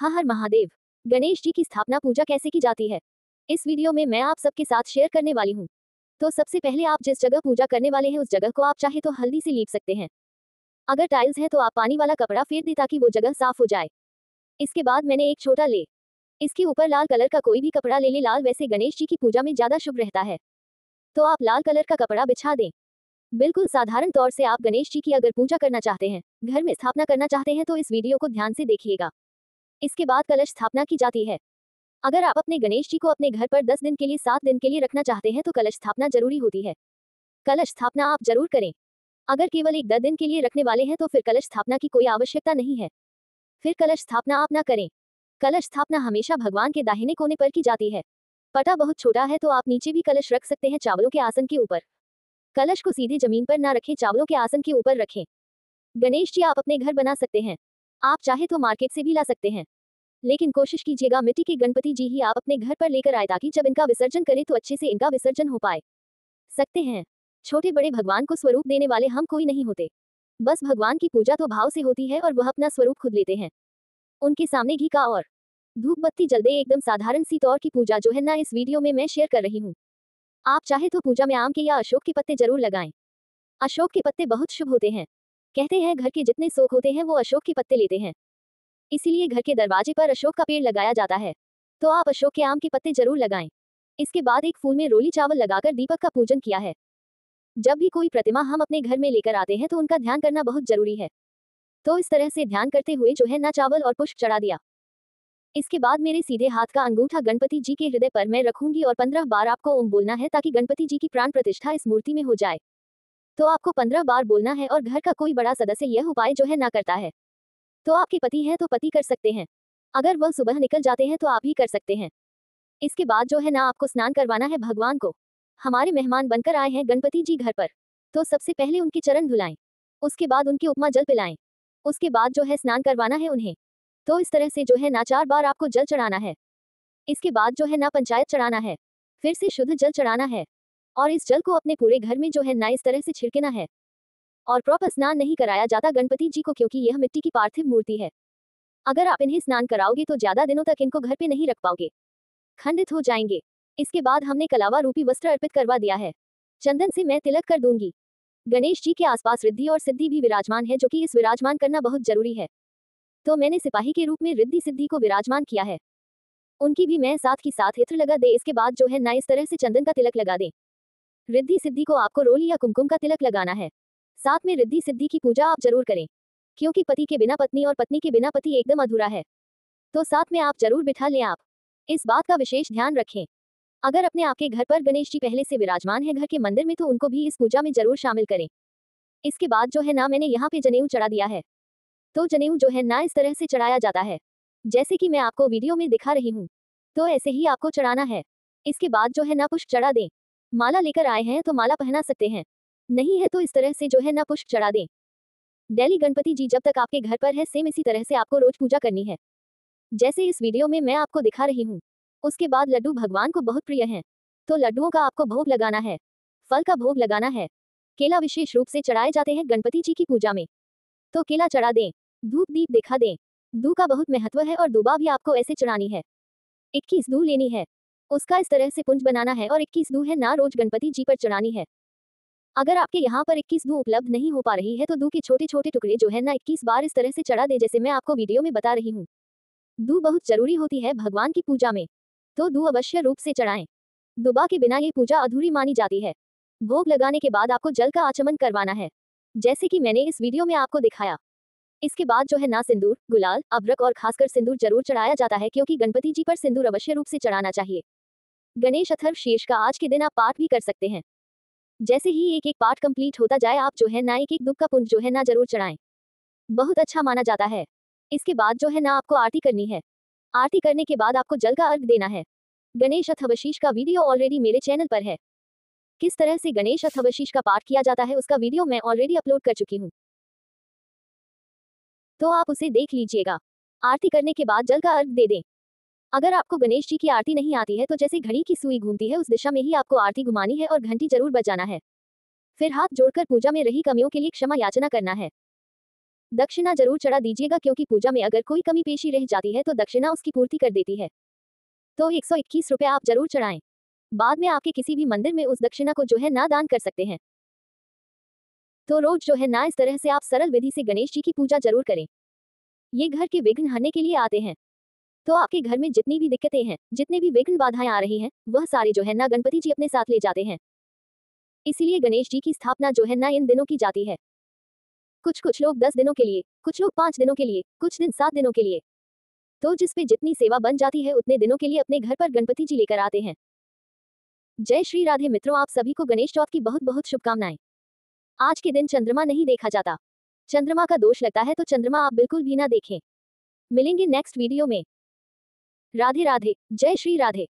हर हर महादेव। गणेश जी की स्थापना पूजा कैसे की जाती है, इस वीडियो में मैं आप सबके साथ शेयर करने वाली हूँ। तो सबसे पहले आप जिस जगह पूजा करने वाले हैं उस जगह को आप चाहे तो हल्दी से लीप सकते हैं। अगर टाइल्स है तो आप पानी वाला कपड़ा फेर दें ताकि वो जगह साफ हो जाए। इसके बाद मैंने एक छोटा ले, इसके ऊपर लाल कलर का कोई भी कपड़ा ले लाल वैसे गणेश जी की पूजा में ज्यादा शुभ रहता है, तो आप लाल कलर का कपड़ा बिछा दें। बिल्कुल साधारण तौर से आप गणेश जी की अगर पूजा करना चाहते हैं, घर में स्थापना करना चाहते हैं तो इस वीडियो को ध्यान से देखिएगा। इसके बाद कलश स्थापना की जाती है। अगर आप अपने गणेश जी को अपने घर पर 10 दिन के लिए 7 दिन के लिए रखना चाहते हैं तो कलश स्थापना जरूरी होती है। कलश स्थापना आप जरूर करें। अगर केवल 1-2 दिन के लिए रखने वाले हैं तो फिर कलश स्थापना की कोई आवश्यकता नहीं है, फिर कलश स्थापना आप ना करें। कलश स्थापना हमेशा भगवान के दाहिने कोने पर की जाती है। पटा बहुत छोटा है तो आप नीचे भी कलश रख सकते हैं, चावलों के आसन के ऊपर। कलश को सीधे जमीन पर ना रखें, चावलों के आसन के ऊपर रखें। गणेश जी आप अपने घर बना सकते हैं, आप चाहे तो मार्केट से भी ला सकते हैं, लेकिन कोशिश कीजिएगा मिट्टी के गणपति जी ही आप अपने घर पर लेकर आए ताकि जब इनका विसर्जन करें तो अच्छे से इनका विसर्जन हो पाए। सकते हैं छोटे बड़े भगवान को स्वरूप देने वाले हम कोई नहीं होते, बस भगवान की पूजा तो भाव से होती है और वह अपना स्वरूप खुद लेते हैं। उनके सामने घी का और धूप बत्ती जल दे, एकदम साधारण सी तौर की पूजा जो है ना इस वीडियो में मैं शेयर कर रही हूँ। आप चाहे तो पूजा में आम के या अशोक के पत्ते जरूर लगाएं। अशोक के पत्ते बहुत शुभ होते हैं, कहते हैं घर के जितने शोक होते हैं वो अशोक के पत्ते लेते हैं, इसीलिए घर के दरवाजे पर अशोक का पेड़ लगाया जाता है। तो आप अशोक के आम के पत्ते जरूर लगाएं। इसके बाद एक फूल में रोली चावल लगाकर दीपक का पूजन किया है। जब भी कोई प्रतिमा हम अपने घर में लेकर आते हैं तो उनका ध्यान करना बहुत जरूरी है, तो इस तरह से ध्यान करते हुए जो है ना चावल और पुष्प चढ़ा दिया। इसके बाद मेरे सीधे हाथ का अंगूठा गणपति जी के हृदय पर मैं रखूंगी और 15 बार आपको ओम बोलना है ताकि गणपति जी की प्राण प्रतिष्ठा इस मूर्ति में हो जाए। तो आपको 15 बार बोलना है और घर का कोई बड़ा सदस्य यह उपाय जो है ना करता है तो आपके पति हैं तो पति कर सकते हैं, अगर वह सुबह निकल जाते हैं तो आप ही कर सकते हैं। इसके बाद जो है ना आपको स्नान करवाना है भगवान को। हमारे मेहमान बनकर आए हैं गणपति जी घर पर, तो सबसे पहले उनके चरण धुलाएं, उसके बाद उनके उपमा जल पिलाएं, उसके बाद जो है स्नान करवाना है उन्हें। तो इस तरह से जो है ना 4 बार आपको जल चढ़ाना है। इसके बाद जो है ना पंचायत चढ़ाना है, फिर से शुद्ध जल चढ़ाना है और इस जल को अपने पूरे घर में जो है ना इस तरह से छिड़कना है। और प्रॉपर स्नान नहीं कराया जाता गणपति जी को क्योंकि यह मिट्टी की पार्थिव मूर्ति है। अगर आप इन्हें स्नान कराओगे तो ज्यादा दिनों तक इनको घर पे नहीं रख पाओगे, खंडित हो जाएंगे। इसके बाद हमने कलावा रूपी वस्त्र अर्पित करवा दिया है, चंदन से मैं तिलक कर दूंगी। गणेश जी के आसपास रिद्धि और सिद्धि भी विराजमान है, जो कि इस विराजमान करना बहुत जरूरी है, तो मैंने सिपाही के रूप में रिद्धि सिद्धि को विराजमान किया है, उनकी भी मैं साथ की साथ इत्र लगा दे। इसके बाद जो है ना इस तरह से चंदन का तिलक लगा दें। रिद्धि सिद्धि को आपको रोली या कुमकुम का तिलक लगाना है। साथ में रिद्धि सिद्धि की पूजा आप जरूर करें, क्योंकि पति के बिना पत्नी और पत्नी के बिना पति एकदम अधूरा है, तो साथ में आप जरूर बिठा लें। आप इस बात का विशेष ध्यान रखें। अगर अपने आपके घर पर गणेश जी पहले से विराजमान है घर के मंदिर में तो उनको भी इस पूजा में जरूर शामिल करें। इसके बाद जो है ना मैंने यहाँ पे जनेऊ चढ़ा दिया है, तो जनेऊ जो है ना इस तरह से चढ़ाया जाता है जैसे कि मैं आपको वीडियो में दिखा रही हूँ, तो ऐसे ही आपको चढ़ाना है। इसके बाद जो है ना पुष्प चढ़ा दें। माला लेकर आए हैं तो माला पहना सकते हैं, नहीं है तो इस तरह से जो है ना पुष्प चढ़ा दें। डेली गणपति जी जब तक आपके घर पर है सेम इसी तरह से आपको रोज पूजा करनी है, जैसे इस वीडियो में मैं आपको दिखा रही हूँ। उसके बाद लड्डू भगवान को बहुत प्रिय हैं, तो लड्डुओं का आपको भोग लगाना है, फल का भोग लगाना है। केला विशेष रूप से चढ़ाए जाते हैं गणपति जी की पूजा में, तो केला चढ़ा दें, धूप दीप दिखा दें। दूध का बहुत महत्व है और दुबा भी आपको ऐसे चढ़ानी है। 21 दूध लेनी है, उसका इस तरह से पुंज बनाना है और 21 दूध है ना रोज गणपति जी पर चढ़ानी है। अगर आपके यहाँ पर 21 दूध उपलब्ध नहीं हो पा रही है तो दूध के छोटे छोटे टुकड़े जो है ना 21 बार इस तरह से चढ़ा दे जैसे मैं आपको वीडियो में बता रही हूँ। दूध बहुत जरूरी होती है भगवान की पूजा में, तो दूध अवश्य रूप से चढ़ाएं। दुबा के बिना ये पूजा अधूरी मानी जाती है। भोग लगाने के बाद आपको जल का आचमन करवाना है, जैसे कि मैंने इस वीडियो में आपको दिखाया। इसके बाद जो है ना सिंदूर, गुलाल, अबरक और खासकर सिंदूर जरूर चढ़ाया जाता है, क्योंकि गणपति जी पर सिंदूर अवश्य रूप से चढ़ाना चाहिए। गणेश अथर्व शीर्ष का आज के दिन आप पाठ भी कर सकते हैं। जैसे ही एक एक पाठ कंप्लीट होता जाए आप जो है ना एक एक दुख का पुंज जो है ना जरूर चढ़ाएं, बहुत अच्छा माना जाता है। इसके बाद जो है ना आपको आरती करनी है। आरती करने के बाद आपको जल का अर्घ देना है। गणेश अथर्वशीष का वीडियो ऑलरेडी मेरे चैनल पर है, किस तरह से गणेश अथर्वशीष का पाठ किया जाता है उसका वीडियो मैं ऑलरेडी अपलोड कर चुकी हूँ, तो आप उसे देख लीजिएगा। आरती करने के बाद जल का अर्घ दे दें। अगर आपको गणेश जी की आरती नहीं आती है तो जैसे घड़ी की सुई घूमती है उस दिशा में ही आपको आरती घुमानी है और घंटी जरूर बजाना है। फिर हाथ जोड़कर पूजा में रही कमियों के लिए क्षमा याचना करना है। दक्षिणा जरूर चढ़ा दीजिएगा, क्योंकि पूजा में अगर कोई कमी पेशी रह जाती है तो दक्षिणा उसकी पूर्ति कर देती है। तो 121 रुपए आप जरूर चढ़ाएं। बाद में आपके किसी भी मंदिर में उस दक्षिणा को जो है ना दान कर सकते हैं। तो रोज जो है ना इस तरह से आप सरल विधि से गणेश जी की पूजा जरूर करें। ये घर के विघ्न हरने के लिए आते हैं। तो आपके घर में जितनी भी दिक्कतें हैं, जितने भी विघ्न बाधाएं आ रही हैं, वह सारे जो है ना गणपति जी अपने साथ ले जाते हैं। इसीलिए गणेश जी की स्थापना जो है ना इन दिनों की जाती है। कुछ लोग 10 दिनों के लिए, कुछ लोग 5 दिनों के लिए, कुछ दिन 7 दिनों के लिए। तो जिस पे जितनी सेवा बन जाती है उतने दिनों के लिए अपने घर पर गणपति जी लेकर आते हैं। जय श्री राधे मित्रों, आप सभी को गणेश चौथ की बहुत बहुत शुभकामनाएं। आज के दिन चंद्रमा नहीं देखा जाता। चंद्रमा का दोष लगता है, तो चंद्रमा आप बिल्कुल भी ना देखें। मिलेंगे नेक्स्ट वीडियो में। राधे राधे, जय श्री राधे।